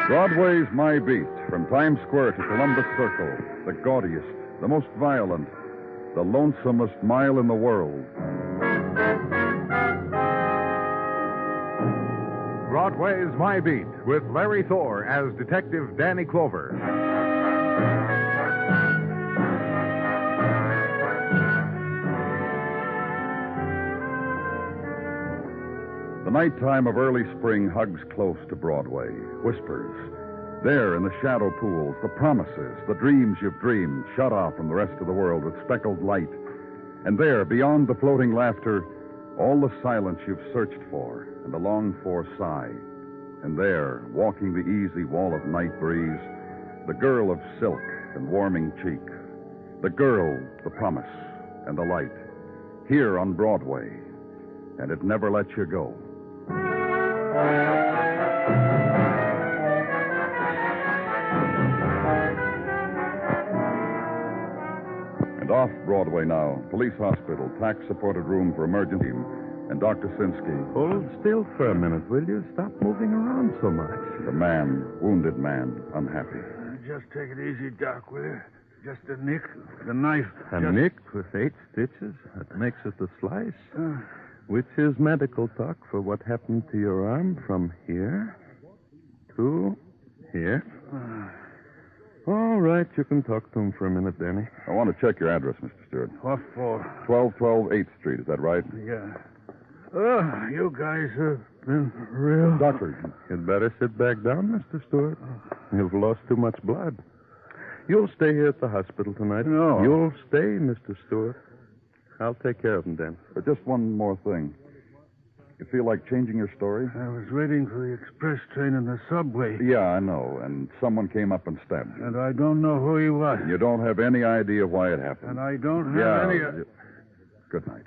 Broadway's My Beat, from Times Square to Columbus Circle, the gaudiest, the most violent, the lonesomest mile in the world. Broadway's My Beat, with Larry Thor as Detective Danny Clover. The nighttime of early spring hugs close to Broadway, whispers. There in the shadow pools, the promises, the dreams you've dreamed, shut off from the rest of the world with speckled light. And there, beyond the floating laughter, all the silence you've searched for and the longed-for sigh. And there, walking the easy wall of night breeze, the girl of silk and warming cheek. The girl, the promise, and the light. Here on Broadway. And it never lets you go. And off Broadway now, police hospital, tax-supported room for emergency, and Dr. Sinsky. Hold still for a minute, will you? Stop moving around so much. The man, wounded man, unhappy. Just take it easy, Doc, will you? Just a nick. The knife. A nick with 8 stitches? That makes it a slice. Which is medical talk for what happened to your arm from here to here. All right, you can talk to him for a minute, Danny. I want to check your address, Mr. Stewart. What for? 1212 8th Street, is that right? Yeah. Oh, you guys have been real... Doctor. You'd better sit back down, Mr. Stewart. You've lost too much blood. You'll stay here at the hospital tonight. No. You'll stay, Mr. Stewart. I'll take care of him, Dan. But just one more thing. You feel like changing your story? I was waiting for the express train in the subway. Yeah, I know. And someone came up and stabbed you. And I don't know who he was. You don't have any idea why it happened. And I don't have any... Good night.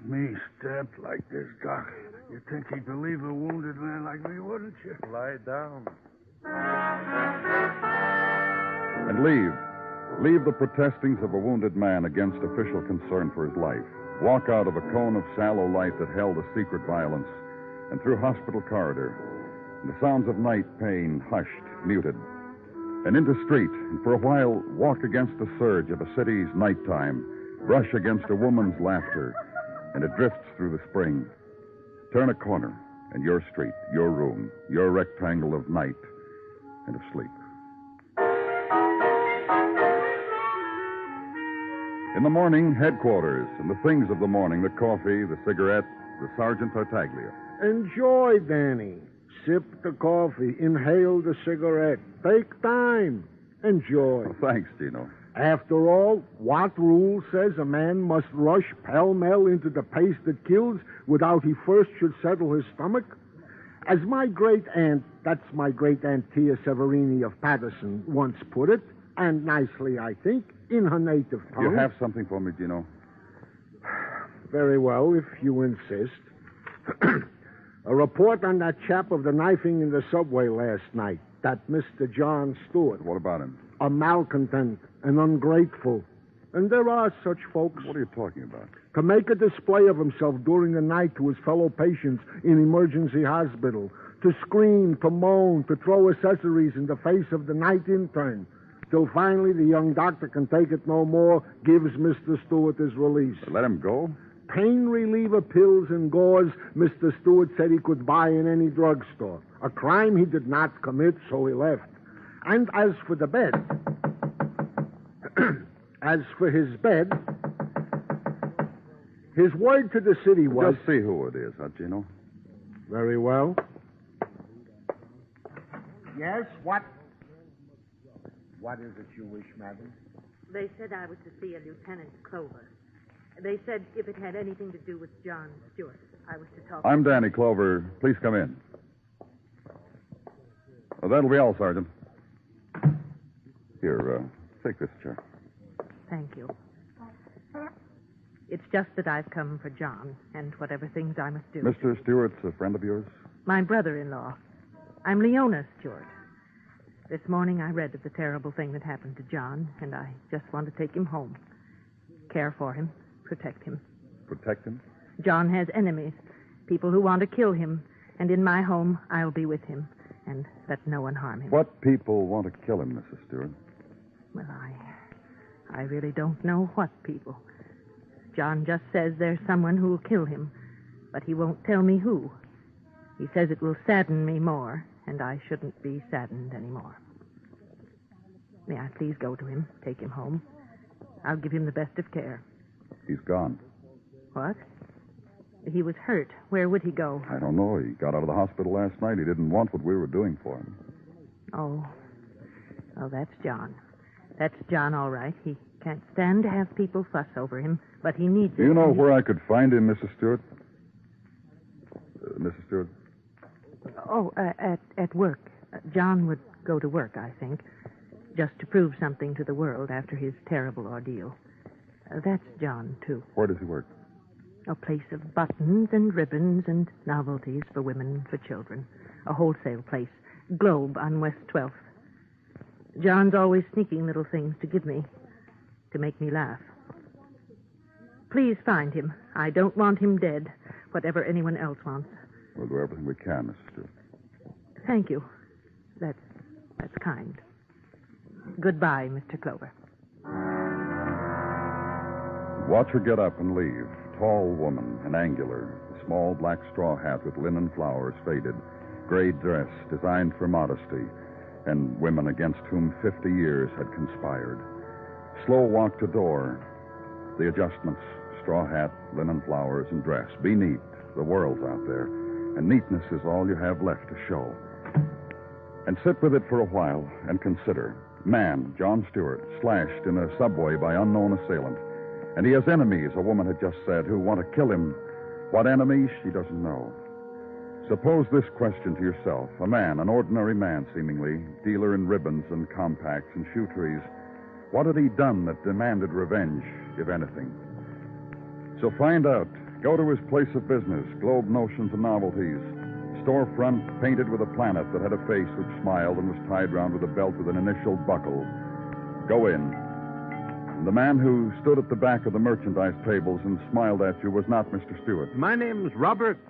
Me stabbed like this, Doc. You'd think he'd believe a wounded man like me, wouldn't you? Lie down. And leave. Leave the protestings of a wounded man against official concern for his life. Walk out of a cone of sallow light that held a secret violence, and through hospital corridor. And the sounds of night pain hushed, muted. And into street, and for a while walk against the surge of a city's nighttime. Brush against a woman's laughter, and it drifts through the spring. Turn a corner, and your street, your room, your rectangle of night and of sleep. In the morning, headquarters, and the things of the morning, the coffee, the cigarette, the Sergeant Tartaglia. Enjoy, Danny. Sip the coffee, inhale the cigarette. Take time. Enjoy. Oh, thanks, Gino. After all, what rule says a man must rush pell-mell into the pace that kills without he first should settle his stomach? As my great-aunt, that's my great-aunt Tia Severini of Patterson, once put it, and nicely, I think, in her native tongue. You have something for me, Gino? Very well, if you insist. A report on that chap of the knifing in the subway last night, that Mr. John Stewart. What about him? A malcontent, an ungrateful. And there are such folks. What are you talking about? To make a display of himself during the night to his fellow patients in emergency hospital. To scream, to moan, to throw accessories in the face of the night intern. Till finally the young doctor can take it no more, gives Mr. Stewart his release. Let him go? Pain reliever pills and gauze Mr. Stewart said he could buy in any drugstore. A crime he did not commit, so he left. And as for the bed... as for his bed... His word to the city was... Just see who it is, huh, Gino? Very well. Yes, what? What is it you wish, madam? They said I was to see a Lieutenant Clover. They said if it had anything to do with John Stewart, I was to talk I'm to Danny Clover. Please come in. Well, that'll be all, Sergeant. Here, take this chair. Thank you. It's just that I've come for John and whatever things I must do. Mr. Stewart's a friend of yours? My brother-in-law. I'm Leona Stewart. This morning I read of the terrible thing that happened to John, and I just want to take him home. Care for him. Protect him. Protect him? John has enemies, people who want to kill him, and in my home I'll be with him. and let no one harm him. What people want to kill him, Mrs. Stewart? Well, I really don't know what people. John just says there's someone who'll kill him, but he won't tell me who. He says it will sadden me more, and I shouldn't be saddened anymore. May I please go to him, take him home? I'll give him the best of care. He's gone. What? He was hurt. Where would he go? I don't know. He got out of the hospital last night. He didn't want what we were doing for him. Oh, that's John. That's John, all right. He can't stand to have people fuss over him, but he needs it. Do you know where I could find him, Mrs. Stewart? Mrs. Stewart? Oh, at work. John would go to work, I think, just to prove something to the world after his terrible ordeal. That's John, too. Where does he work? A place of buttons and ribbons and novelties for women and for children. A wholesale place. Globe on West 12th. John's always sneaking little things to give me, to make me laugh. Please find him. I don't want him dead, whatever anyone else wants. We'll do everything we can, Mrs. Stewart. Thank you. That's kind. Goodbye, Mr. Clover. Watch her get up and leave. Tall woman and angular. A small black straw hat with linen flowers faded. Gray dress designed for modesty. And women against whom 50 years had conspired. Slow walk to door. The adjustments. Straw hat, linen flowers, and dress. Be neat. The world's out there. And neatness is all you have left to show. And sit with it for a while and consider. Man, John Stewart, slashed in a subway by unknown assailant. And he has enemies, a woman had just said, who want to kill him. What enemies, she doesn't know. Suppose this question to yourself. A man, an ordinary man, seemingly, dealer in ribbons and compacts and shoe trees. What had he done that demanded revenge, if anything? So find out. Go to his place of business, Globe Notions and Novelties. Storefront painted with a planet that had a face which smiled and was tied round with a belt with an initial buckle. Go in. And the man who stood at the back of the merchandise tables and smiled at you was not Mr. Stewart. My name's Roberts.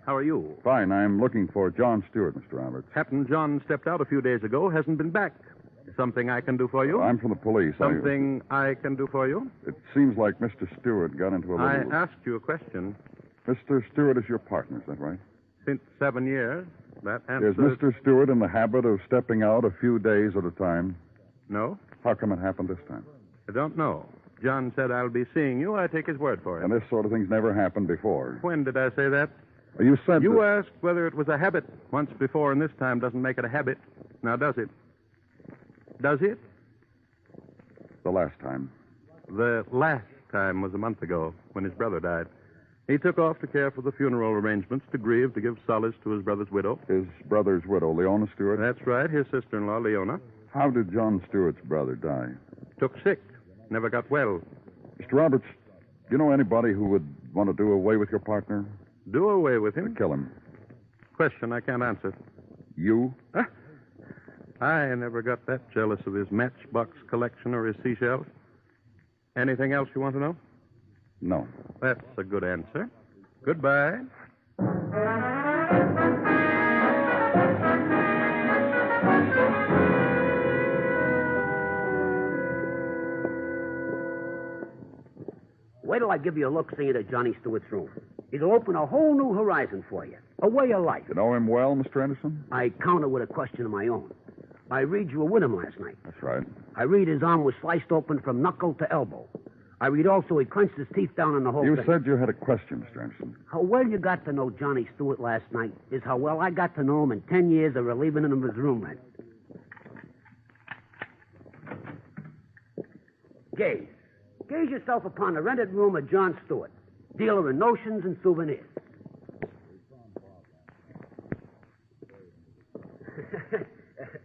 How are you? Fine. I'm looking for John Stewart, Mr. Roberts. Captain John stepped out a few days ago, hasn't been back. Something I can do for you? I'm from the police. Something I can do for you? It seems like Mr. Stewart got into a little... I asked you a question. Mr. Stewart is your partner, is that right? Since 7 years. That answers... Is Mr. Stewart in the habit of stepping out a few days at a time? No. How come it happened this time? I don't know. John said I'll be seeing you. I take his word for it. And this sort of thing's never happened before. When did I say that? You said You asked whether it was a habit once before, and this time doesn't make it a habit. Now, does it? Does it? The last time. The last time was a month ago, when his brother died. He took off to care for the funeral arrangements, to grieve, to give solace to his brother's widow. His brother's widow, Leona Stewart? That's right, his sister-in-law, Leona. How did John Stewart's brother die? Took sick. Never got well. Mr. Roberts, do you know anybody who would want to do away with your partner? Do away with him? Kill him. Question I can't answer. You? Huh? I never got that jealous of his matchbox collection or his seashells. Anything else you want to know? No. That's a good answer. Goodbye. Wait till I give you a look-see into Johnny Stewart's room. It'll open a whole new horizon for you. A way of life. You know him well, Mr. Anderson? I counter with a question of my own. I read you were with him last night. That's right. I read his arm was sliced open from knuckle to elbow. I read also he clenched his teeth down in the whole You thing. said you had a question, Mr. Anderson. How well you got to know Johnny Stewart last night is how well I got to know him in 10 years of relieving him of his room rent. Gaze. Gaze yourself upon the rented room of John Stewart, dealer in notions and souvenirs.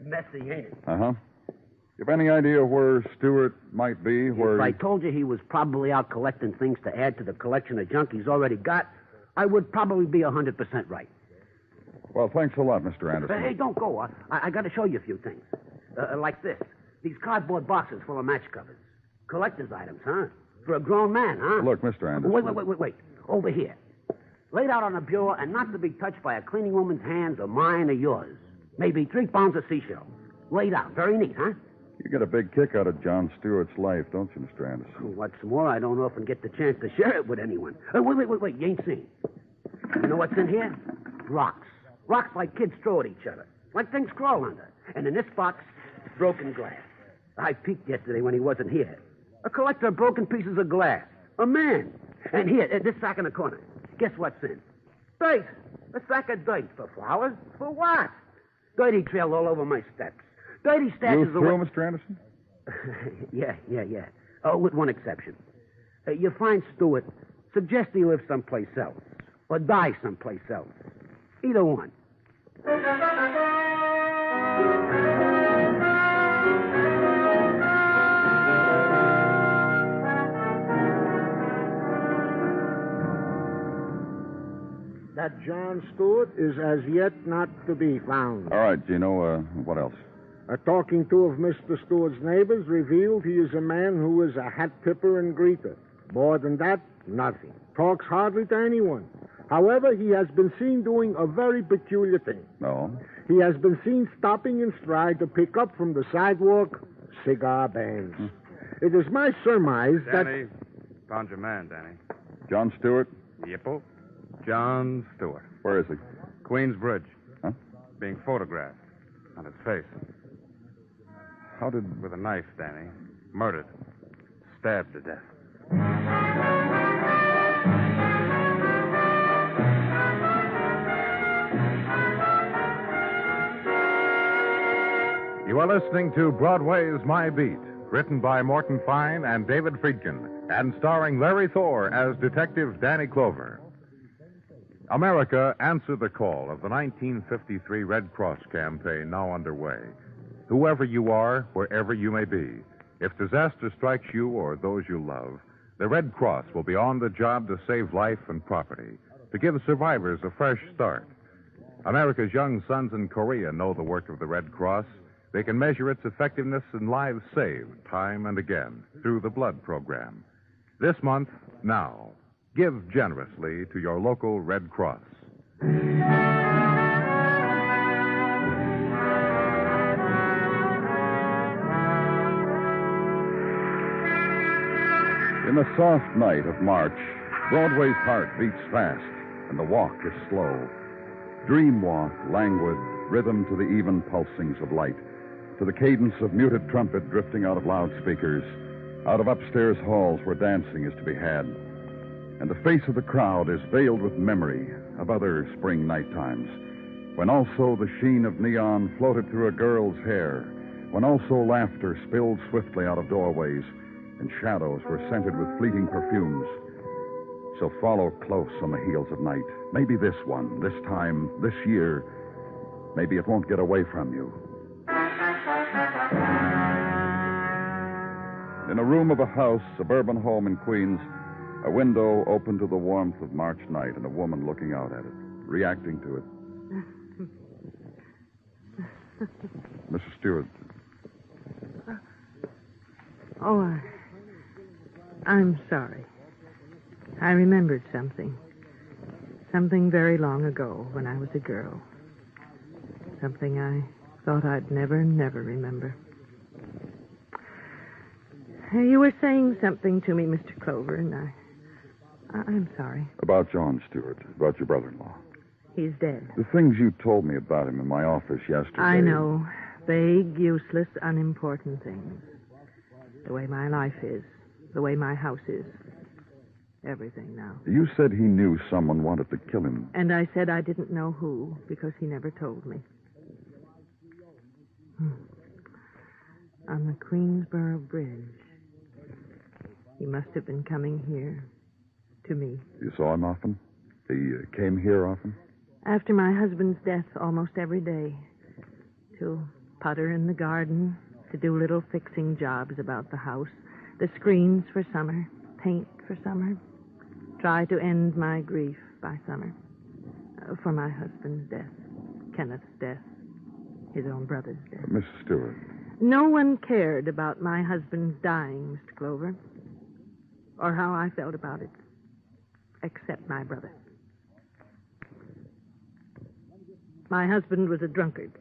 Messy, ain't it? Uh-huh. You have any idea where Stewart might be? If I told you he was probably out collecting things to add to the collection of junk he's already got, I would probably be 100% right. Well, thanks a lot, Mr. Anderson. Hey, don't go. I got to show you a few things. Like this. These cardboard boxes full of match covers. Collector's items, huh? For a grown man, huh? Look, Mr. Anderson. Wait. Over here. Laid out on a bureau and not to be touched by a cleaning woman's hands or mine or yours. Maybe 3 pounds of seashells. Laid out. Very neat, huh? You get a big kick out of John Stewart's life, don't you, Mr. Anderson? What's more, I don't often get the chance to share it with anyone. Wait. You ain't seen. You know what's in here? Rocks. Rocks like kids throw at each other. Like things crawl under. And in this box, broken glass. I peeked yesterday when he wasn't here. A collector of broken pieces of glass. A man. And here, this sack in the corner. Guess what's in? Dirt. A sack of dirt. For flowers? For what? Dirt he trailed all over my steps. Dirt he stashes You through, Mr. Anderson? Yeah. Oh, with one exception. You find Stewart, suggest he lives someplace else. Or die someplace else. Either one. That John Stewart is as yet not to be found. All right, Gino, what else? Talking to of Mr. Stewart's neighbors revealed he is a man who is a hat tipper and greeter. More than that, nothing. Talks hardly to anyone. However, he has been seen doing a very peculiar thing. No? He has been seen stopping in stride to pick up from the sidewalk cigar bands. It is my surmise Danny, found your man, Danny. John Stewart? Yippo. John Stewart. Where is he? Queensbridge. Huh? Being photographed. On his face. How did... With a knife, Danny. Murdered. Stabbed to death. You are listening to Broadway Is My Beat, written by Morton Fine and David Friedkin, and starring Larry Thor as Detective Danny Clover. America answered the call of the 1953 Red Cross campaign now underway. Whoever you are, wherever you may be, if disaster strikes you or those you love, the Red Cross will be on the job to save life and property, to give survivors a fresh start. America's young sons in Korea know the work of the Red Cross. They can measure its effectiveness in lives saved time and again through the blood program. This month, now, give generously to your local Red Cross. In the soft night of March, Broadway's heart beats fast, and the walk is slow. Dream walk, languid, rhythm to the even pulsings of light, to the cadence of muted trumpet drifting out of loudspeakers, out of upstairs halls where dancing is to be had. And the face of the crowd is veiled with memory of other spring night times, when also the sheen of neon floated through a girl's hair, when also laughter spilled swiftly out of doorways, and shadows were scented with fleeting perfumes. So follow close on the heels of night. Maybe this one, this time, this year, maybe it won't get away from you. In a room of a house, suburban home in Queens, a window open to the warmth of March night and a woman looking out at it, reacting to it. Mrs. Stewart. Oh, I'm sorry. I remembered something. Something very long ago when I was a girl. Something I thought I'd never remember. You were saying something to me, Mr. Clover, and I'm sorry. About John Stewart, about your brother-in-law. He's dead. The things you told me about him in my office yesterday. I know. Vague, useless, unimportant things. The way my life is. The way my house is. Everything now. You said he knew someone wanted to kill him. And I said I didn't know who, because he never told me. On the Queensboro Bridge. He must have been coming here. To me. You saw him often? He came here often? After my husband's death, almost every day. To putter in the garden, to do little fixing jobs about the house, the screens for summer, paint for summer, try to end my grief by summer. For my husband's death, Kenneth's death, his own brother's death. Mrs. Stewart. No one cared about my husband's dying, Mr. Clover, or how I felt about it, except my brother. My husband was a drunkard,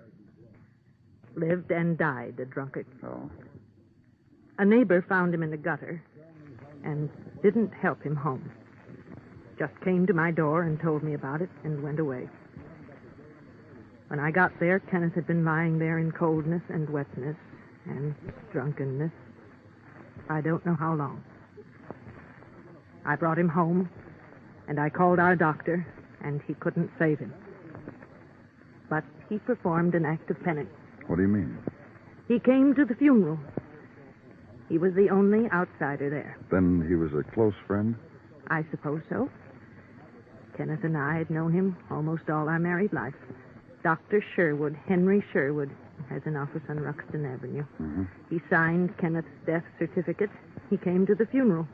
lived and died a drunkard. Oh. A neighbor found him in the gutter and didn't help him home. Just came to my door and told me about it and went away. When I got there, Kenneth had been lying there in coldness and wetness and drunkenness. I don't know how long. I brought him home, and I called our doctor, and he couldn't save him. But he performed an act of penance. What do you mean? He came to the funeral. He was the only outsider there. Then he was a close friend? I suppose so. Kenneth and I had known him almost all our married life. Dr. Sherwood, Henry Sherwood, has an office on Ruxton Avenue. Mm-hmm. He signed Kenneth's death certificate. He came to the funeral.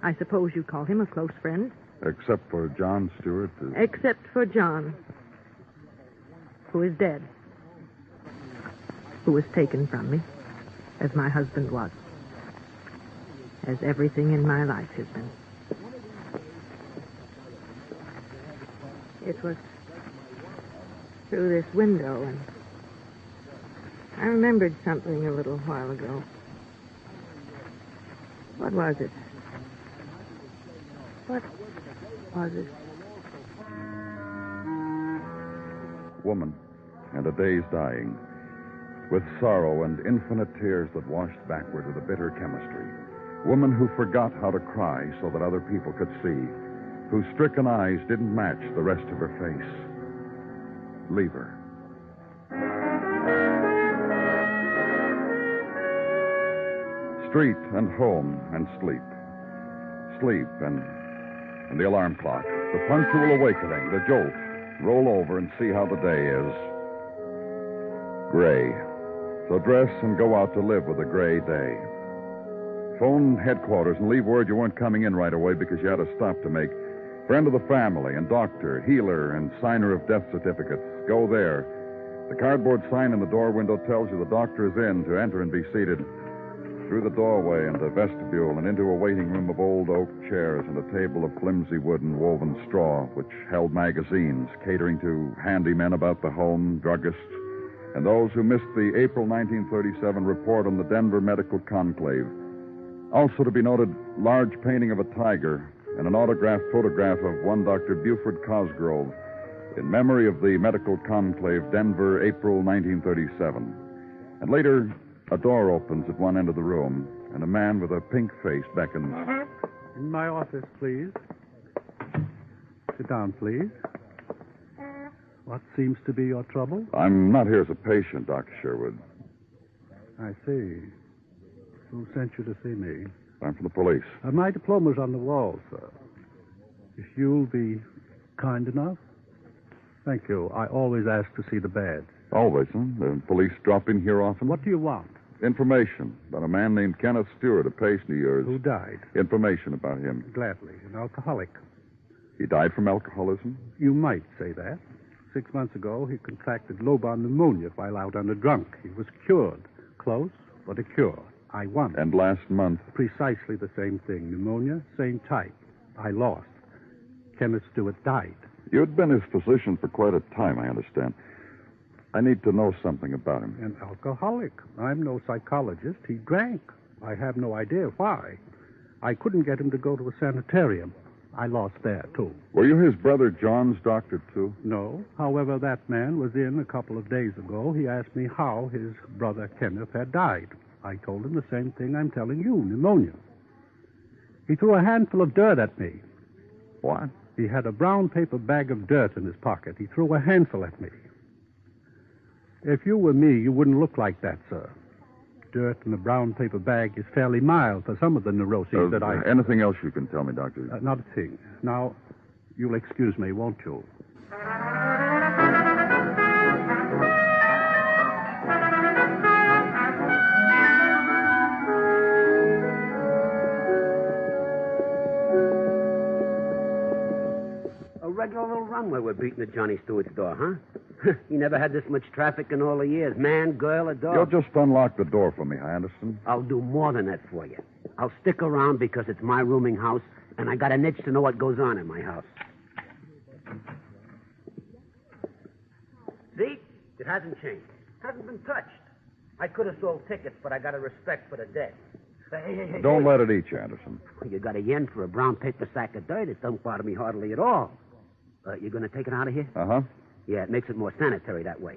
I suppose you call him a close friend? Except for John Stewart? Except for John, who is dead. Who was taken from me, as my husband was. As everything in my life has been. It was through this window, and I remembered something a little while ago. What was it? What was it? Woman, and a day's dying, with sorrow and infinite tears that washed backward with a bitter chemistry. Woman who forgot how to cry so that other people could see, whose stricken eyes didn't match the rest of her face. Leave her. Street and home and sleep. Sleep and the alarm clock. The punctual awakening, the jolt. Roll over and see how the day is. Gray. So dress and go out to live with a gray day. Phone headquarters and leave word you weren't coming in right away because you had a stop to make. Friend of the family and doctor, healer, and signer of death certificates. Go there. The cardboard sign in the door window tells you the doctor is in to enter and be seated. Through the doorway and the vestibule and into a waiting room of old oak chairs and a table of flimsy wood and woven straw, which held magazines catering to handymen about the home, druggists, and those who missed the April 1937 report on the Denver Medical Conclave. Also to be noted, large painting of a tiger and an autographed photograph of one Dr. Buford Cosgrove in memory of the Medical Conclave, Denver, April 1937. And later, a door opens at one end of the room, and a man with a pink face beckons. In my office, please. Sit down, please. What seems to be your trouble? I'm not here as a patient, Dr. Sherwood. I see. Who sent you to see me? I'm from the police. My diploma's on the wall, sir. If you'll be kind enough. Thank you. I always ask to see the badge. Always, huh? The police drop in here often? What do you want? Information about a man named Kenneth Stewart, a patient of yours. Who died? Information about him. Gladly. An alcoholic. He died from alcoholism? You might say that. 6 months ago, he contracted lobar pneumonia while out on a drunk. He was cured. Close, but a cure. I won. And last month? Precisely the same thing. Pneumonia, same type. I lost. Kenneth Stewart died. You'd been his physician for quite a time, I understand. I need to know something about him. An alcoholic. I'm no psychologist. He drank. I have no idea why. I couldn't get him to go to a sanitarium. I lost there, too. Were you his brother John's doctor, too? No. However, that man was in a couple of days ago. He asked me how his brother Kenneth had died. I told him the same thing I'm telling you, pneumonia. He threw a handful of dirt at me. What? He had a brown paper bag of dirt in his pocket. He threw a handful at me. If you were me, you wouldn't look like that, sir. Dirt in a brown paper bag is fairly mild for some of the neuroses that I... Anything else you can tell me, Doctor? Not a thing. Now, you'll excuse me, won't you? A regular little runway we're beating at Johnny Stewart's door, huh? You never had this much traffic in all the years. Man, girl, or dog. You'll just unlock the door for me, Anderson. I'll do more than that for you. I'll stick around because it's my rooming house, and I got an itch to know what goes on in my house. See? It hasn't changed. Hasn't been touched. I could have sold tickets, but I got a respect for the dead. Hey. Don't let it eat you, Anderson. You got a yen for a brown paper sack of dirt. It don't bother me hardly at all. You going to take it out of here? Uh-huh. Yeah, it makes it more sanitary that way.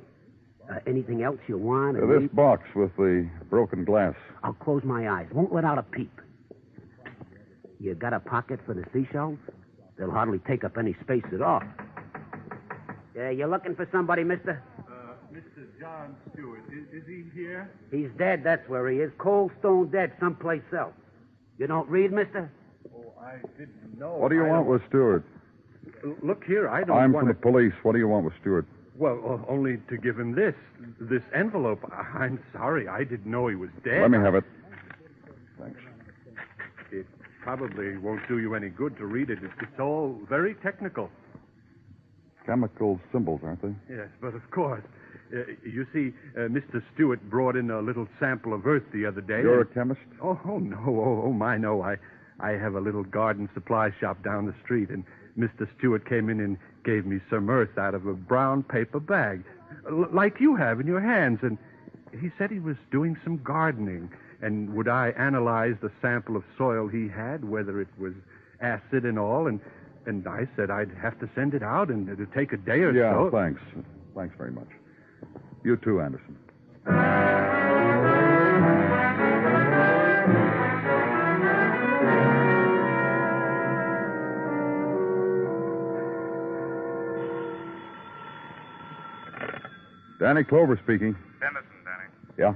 Anything else you want? This box with the broken glass. I'll close my eyes. Won't let out a peep. You got a pocket for the seashells? They'll hardly take up any space at all. Yeah, you looking for somebody, mister? Mr. John Stewart, is he here? He's dead, that's where he is. Cold stone dead someplace else. You don't read, mister? Oh, I didn't know. What do you want with Stewart? Look here, I don't I'm want from the police. What do you want with Stewart? Well, only to give him this envelope. I'm sorry, I didn't know he was dead. Let me have it. Thanks. It probably won't do you any good to read it. It's all very technical. Chemical symbols, aren't they? Yes, but of course. You see, Mr. Stewart brought in a little sample of earth the other day. You're a chemist? Oh, no. Oh, my, no. I have a little garden supply shop down the street, and Mr. Stewart came in and gave me some earth out of a brown paper bag, like you have in your hands. And he said he was doing some gardening, and would I analyze the sample of soil he had, whether it was acid and all, and I said I'd have to send it out, and it'd take a day or so. Yeah, thanks. Thanks very much. You too, Anderson. Danny Clover speaking. Dennison, Danny. Yeah?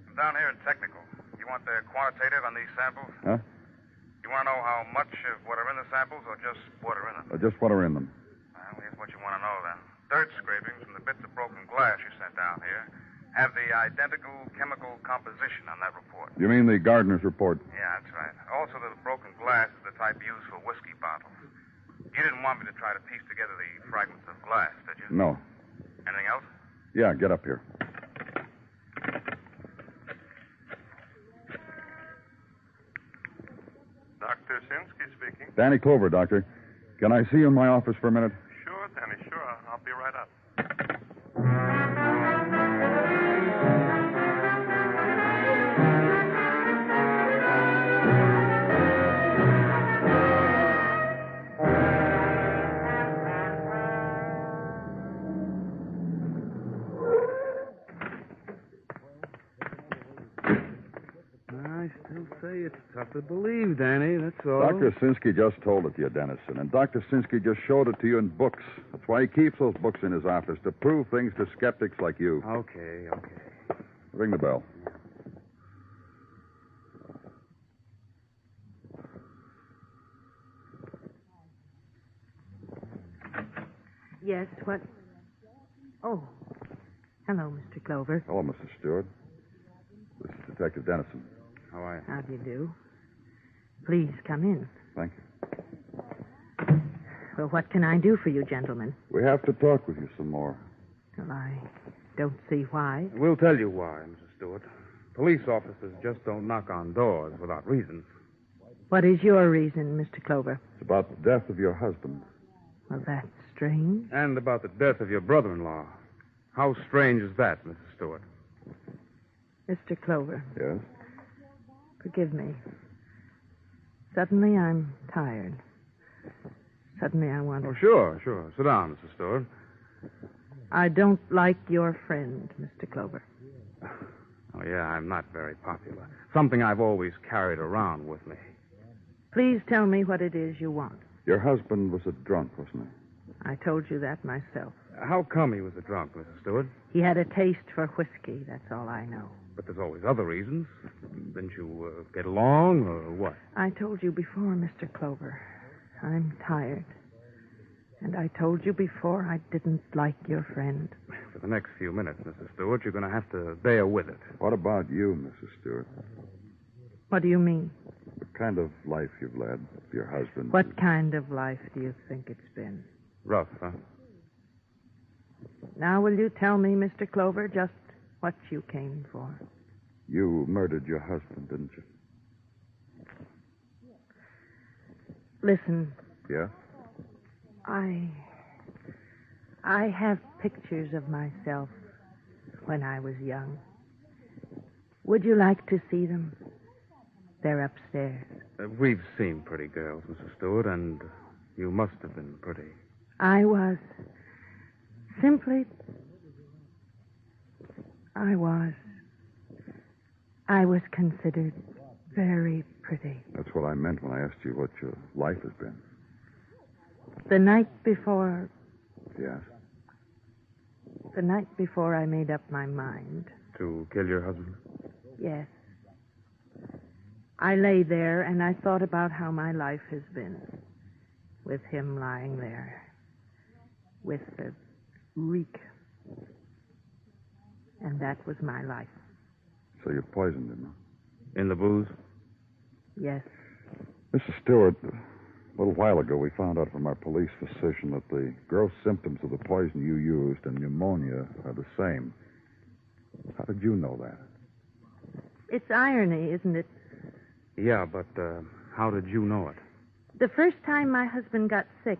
I'm down here in technical. You want the quantitative on these samples? Huh? You want to know how much of what are in the samples or just what are in them? Just what are in them. Well, here's what you want to know then. Dirt scrapings from the bits of broken glass you sent down here have the identical chemical composition on that report. You mean the gardener's report? Yeah, that's right. Also, the broken glass is the type used for whiskey bottles. You didn't want me to try to piece together the fragments of glass, did you? No. Anything else? Yeah, get up here. Dr. Sinsky speaking. Danny Clover, Doctor. Can I see you in my office for a minute? Sure, Danny, sure. I'll be right up. I still say it's tough to believe, Danny, that's all. Dr. Sinsky just told it to you, Dennison, and Dr. Sinsky just showed it to you in books. That's why he keeps those books in his office, to prove things to skeptics like you. Okay. Ring the bell. Yes, what? Oh. Hello, Mr. Clover. Hello, Mr. Stewart. This is Detective Dennison. How are you? How do you do? Please come in. Thank you. Well, what can I do for you, gentlemen? We have to talk with you some more. Well, I don't see why. We'll tell you why, Mrs. Stewart. Police officers just don't knock on doors without reasons. What is your reason, Mr. Clover? It's about the death of your husband. Well, that's strange. And about the death of your brother-in-law. How strange is that, Mrs. Stewart? Mr. Clover, Yes? forgive me. Suddenly I'm tired. Suddenly I want Oh, sure. Sit down, Mrs. Stewart. I don't like your friend, Mr. Clover. Oh, yeah, I'm not very popular. Something I've always carried around with me. Please tell me what it is you want. Your husband was a drunk, wasn't he? I told you that myself. How come he was a drunk, Mrs. Stewart? He had a taste for whiskey, that's all I know. But there's always other reasons. Didn't you get along, or what? I told you before, Mr. Clover. I'm tired. And I told you before I didn't like your friend. For the next few minutes, Mrs. Stewart, you're going to have to bear with it. What about you, Mrs. Stewart? What do you mean? The kind of life you've led, your husband. What kind of life do you think it's been? Rough, huh? Now will you tell me, Mr. Clover, just what you came for? You murdered your husband, didn't you? Listen, Yeah? I have pictures of myself when I was young. Would you like to see them? They're upstairs. We've seen pretty girls, Mrs. Stewart, and you must have been pretty. I was. Simply, I was. I was considered very pretty. That's what I meant when I asked you what your life has been. The night before... Yes? The night before I made up my mind. To kill your husband? Yes. I lay there and I thought about how my life has been. With him lying there. With the reek. And that was my life. So you poisoned him, huh? In the booze? Yes. Mrs. Stewart, a little while ago we found out from our police physician that the gross symptoms of the poison you used and pneumonia are the same. How did you know that? It's irony, isn't it? Yeah, but how did you know it? The first time my husband got sick,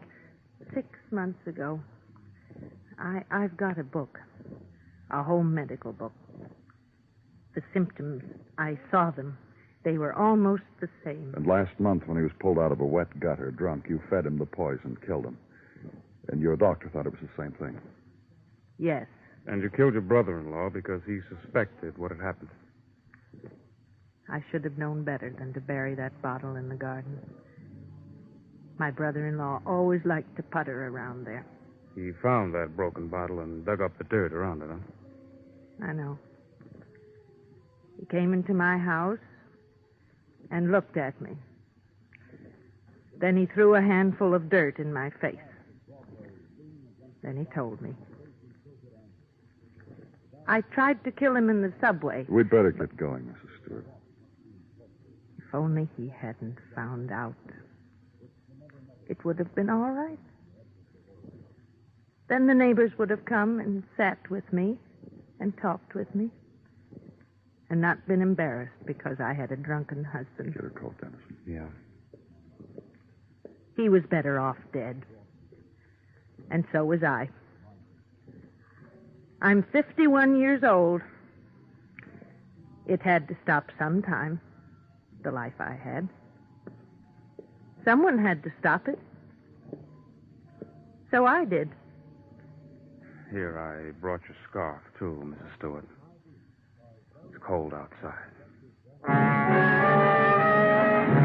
6 months ago, I've got a book. A home medical book. The symptoms, I saw them. They were almost the same. And last month, when he was pulled out of a wet gutter, drunk, you fed him the poison, killed him. And your doctor thought it was the same thing. Yes. And you killed your brother-in-law because he suspected what had happened. I should have known better than to bury that bottle in the garden. My brother-in-law always liked to putter around there. He found that broken bottle and dug up the dirt around it, huh? I know. He came into my house and looked at me. Then he threw a handful of dirt in my face. Then he told me. I tried to kill him in the subway. We'd better get going, Mrs. Stewart. If only he hadn't found out. It would have been all right. Then the neighbors would have come and sat with me and talked with me and not been embarrassed because I had a drunken husband. Get her coat, Dennison. Yeah. He was better off dead. And so was I. I'm 51 years old. It had to stop sometime, the life I had. Someone had to stop it. So I did. Here, I brought your scarf, too, Mrs. Stewart. It's cold outside.